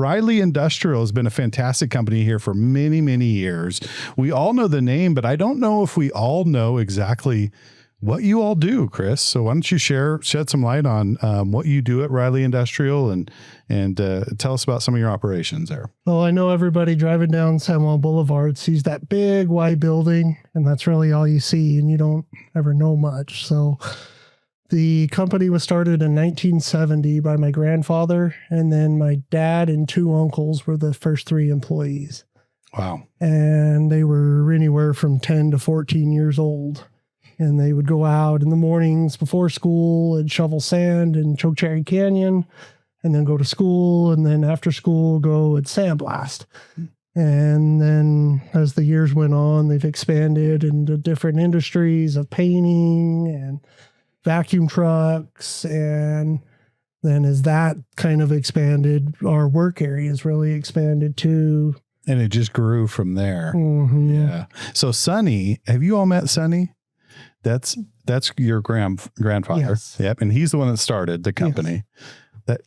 Riley Industrial has been a fantastic company here for many, many years. We all know the name, but I don't know if we all know exactly what you all do, Chris. So why don't you shed some light on what you do at Riley Industrial and tell us about some of your operations there. Well, I know everybody driving down San Juan Boulevard sees that big white building, and that's really all you see, and you don't ever know much. So the company was started in 1970 by my grandfather, and then my dad and two uncles were the first three employees. Wow. And they were anywhere from 10 to 14 years old. And they would go out in the mornings before school and shovel sand in Chokecherry Canyon, and then go to school, and then after school go and sandblast. And then as the years went on, they've expanded into different industries of painting and vacuum trucks. And then as that kind of expanded, our work areas really expanded too. And it just grew from there. Mm-hmm. Yeah. So Sonny, have you all met Sonny? That's your grandfather. Yes. Yep. And he's the one that started the company. Yes.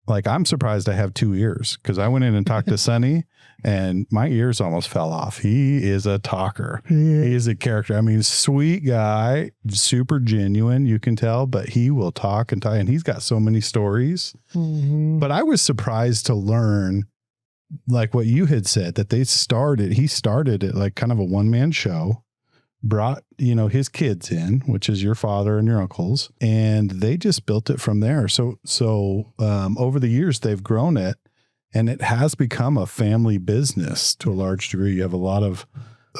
I'm surprised I have 2 ears, because I went in and talked to Sonny and my ears almost fell off. He is a talker. Yeah. He is a character. I mean, sweet guy, super genuine, you can tell, but he will talk and talk, and he's got so many stories. Mm-hmm. But I was surprised to learn, like what you had said, that he started it like kind of a one-man show. Brought, his kids in, which is your father and your uncles, and they just built it from there. So over the years, they've grown it, and it has become a family business to a large degree. You have a lot of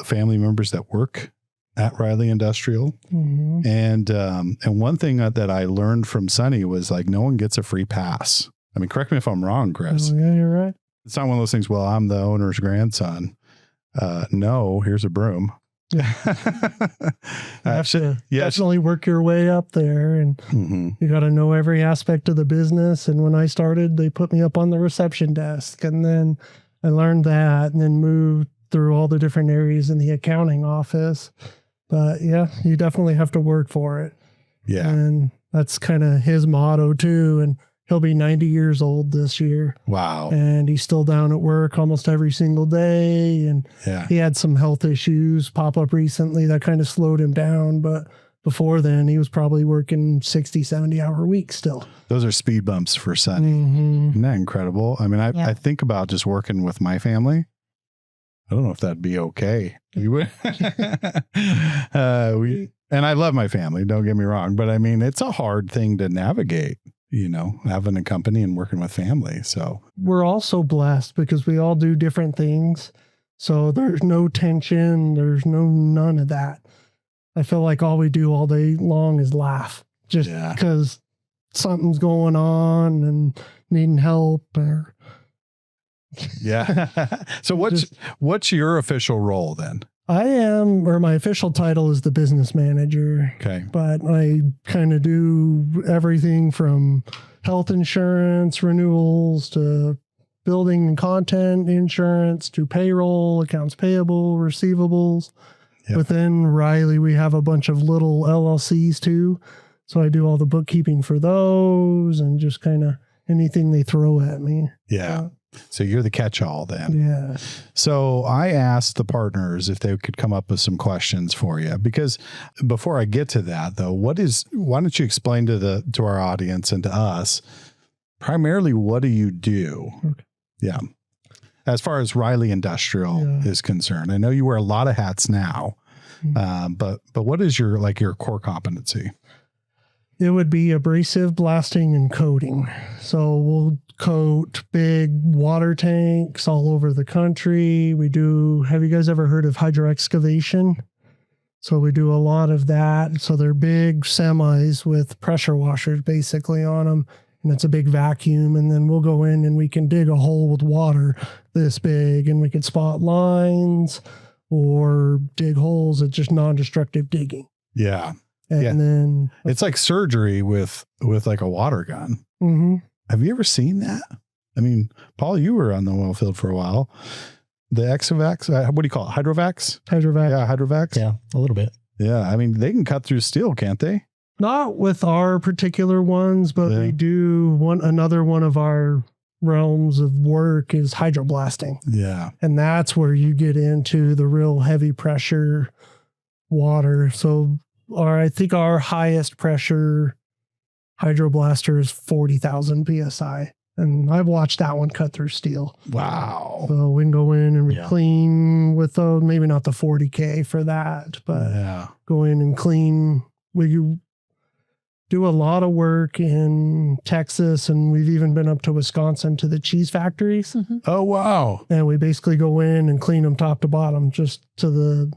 family members that work at Riley Industrial. Mm-hmm. And one thing that I learned from Sonny was, like, no one gets a free pass. I mean, correct me if I'm wrong, Chris. Oh, yeah, you're right. It's not one of those things, well, I'm the owner's grandson. No, here's a broom. You have to definitely work your way up there, and you got to know every aspect of the business. And when I started, they put me up on the reception desk, and then I learned that, and then moved through all the different areas in the accounting office. But yeah, you definitely have to work for it. Yeah. And that's kind of his motto too. And he'll be 90 years old this year. Wow. And he's still down at work almost every single day. And he had some health issues pop up recently that kind of slowed him down. But before then, he was probably working 60, 70-hour weeks still. Those are speed bumps for Sonny. Mm-hmm. Isn't that incredible? I mean, I think about just working with my family. I don't know if that'd be okay. You would? And I love my family, don't get me wrong. But I mean, it's a hard thing to navigate. Having a company and working with family. So we're also blessed because we all do different things. So there's no tension. There's none of that. I feel like all we do all day long is laugh, just because something's going on and needing help. So what's your official role then? My official title is the business manager. Okay. But I kind of do everything from health insurance renewals to building and content insurance to payroll, accounts payable, receivables. Yep. Within Riley, we have a bunch of little LLCs too. So I do all the bookkeeping for those and just kind of anything they throw at me. Yeah. So you're the catch-all then. Yeah. So I asked the partners if they could come up with some questions for you, because before I get to that though, why don't you explain to our audience and to us, primarily, what do you do? Okay. Yeah. As far as Riley Industrial is concerned, I know you wear a lot of hats now, but what is your core competency? It would be abrasive blasting and coating. So we'll coat big water tanks all over the country. Have you guys ever heard of hydro excavation? So we do a lot of that. So they're big semis with pressure washers basically on them. And it's a big vacuum. And then we'll go in and we can dig a hole with water this big, and we can spot lines or dig holes. It's just non-destructive digging. Yeah. And then it's like surgery with like a water gun. Mm-hmm. Have you ever seen that? I mean, Paul, you were on the oil field for a while. The Exavacs, what do you call it? Hydrovacs? Hydrovac. Yeah, hydrovacs. Yeah, a little bit. Yeah. I mean, they can cut through steel, can't they? Not with our particular ones, but we do another one of our realms of work is hydroblasting. Yeah. And that's where you get into the real heavy pressure water. So I think our highest pressure hydroblaster is 40,000 PSI. And I've watched that one cut through steel. Wow. So we can go in and clean with those, maybe not the 40K for that, but go in and clean. We do a lot of work in Texas, and we've even been up to Wisconsin to the cheese factories. Mm-hmm. Oh, wow. And we basically go in and clean them top to bottom, just to the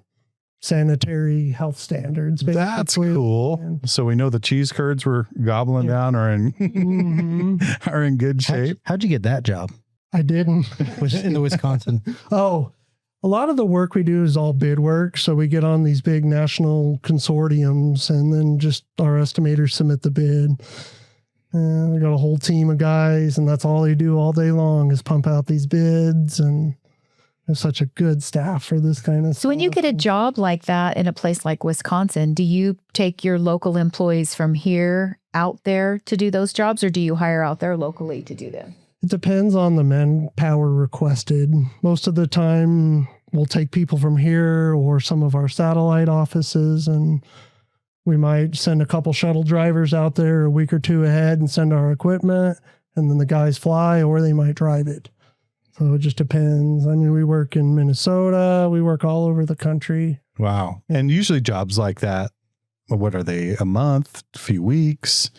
sanitary health standards. Basically. That's cool. And so we know the cheese curds we're gobbling down are in are in good shape. How'd you get that job? I didn't. Was it in the Wisconsin? Oh, a lot of the work we do is all bid work. So we get on these big national consortiums, and then just our estimators submit the bid. And we got a whole team of guys, and that's all they do all day long is pump out these bids. And there's such a good staff for this kind of stuff. So when you get a job like that in a place like Wisconsin, do you take your local employees from here out there to do those jobs, or do you hire out there locally to do them? It depends on the manpower requested. Most of the time, we'll take people from here or some of our satellite offices, and we might send a couple shuttle drivers out there a week or two ahead and send our equipment, and then the guys fly, or they might drive it. So it just depends. I mean, we work in Minnesota. We work all over the country. Wow. And usually jobs like that, what are they? A month, a few weeks,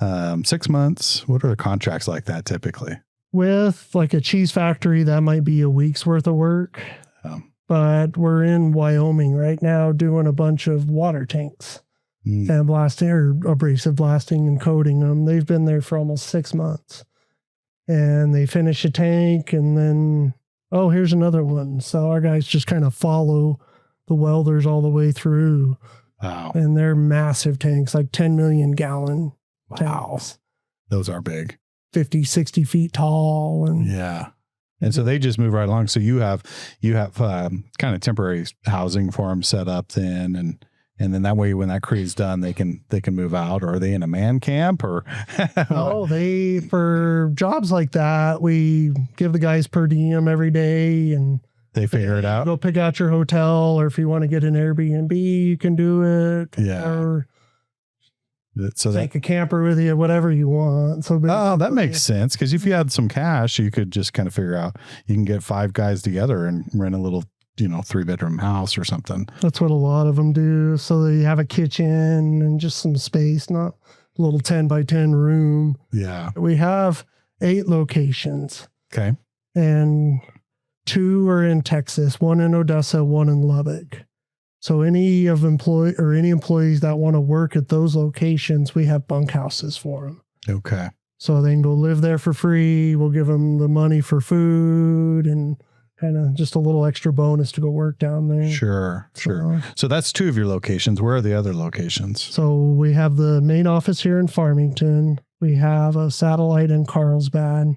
6 months? What are the contracts like that typically? With like a cheese factory, that might be a week's worth of work. But we're in Wyoming right now doing a bunch of water tanks, sandblasting or abrasive blasting and coating them. They've been there for almost 6 months. And they finish a tank, and then, oh, here's another one. So our guys just kind of follow the welders all the way through. Wow. And they're massive tanks, like 10 million gallon tanks. Those are big. 50, 60 feet tall. And yeah. And so they just move right along. So you have kind of temporary housing for them set up then, and then that way, when that crew's done, they can move out. Or are they in a man camp? Or no, for jobs like that, we give the guys per diem every day, and they figure it out. Go pick out your hotel, or if you want to get an Airbnb, you can do it. Yeah. Or so take a camper with you, whatever you want. So that makes sense, because if you had some cash, you could just kind of figure out you can get 5 guys together and rent a little 3-bedroom house or something. That's what a lot of them do. So they have a kitchen and just some space, not a little 10 by 10 room. Yeah. We have 8 locations. Okay. And 2 are in Texas, 1 in Odessa, 1 in Lubbock. So any employees that want to work at those locations, we have bunkhouses for them. Okay. So they can go live there for free. We'll give them the money for food and kind of just a little extra bonus to go work down there. Sure. So that's 2 of your locations. Where are the other locations? So we have the main office here in Farmington. We have a satellite in Carlsbad,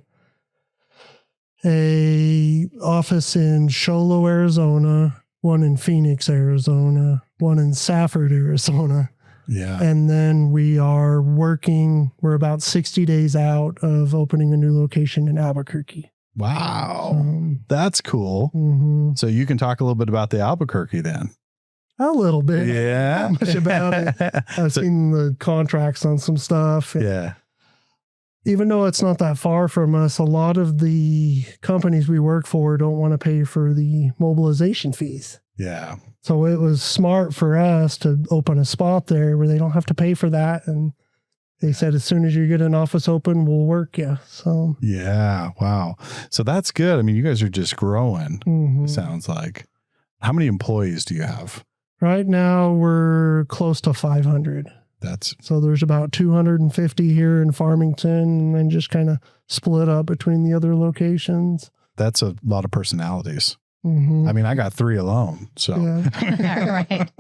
a office in Show Low, Arizona, 1 in Phoenix, Arizona, 1 in Safford, Arizona. Yeah. And then we're about 60 days out of opening a new location in Albuquerque. Wow. That's cool. Mm-hmm. So you can talk a little bit about the Albuquerque then. A little bit. Yeah. Not much about it. I've seen the contracts on some stuff. Yeah. Even though it's not that far from us, a lot of the companies we work for don't want to pay for the mobilization fees. Yeah. So it was smart for us to open a spot there where they don't have to pay for that. And they said, as soon as you get an office open, we'll work you. So yeah. Wow. So that's good. I mean, you guys are just growing. Sounds like. How many employees do you have? Right now we're close to 500. So there's about 250 here in Farmington, and then just kind of split up between the other locations. That's a lot of personalities. Mm-hmm. I mean, I got 3 alone. So yeah. Right.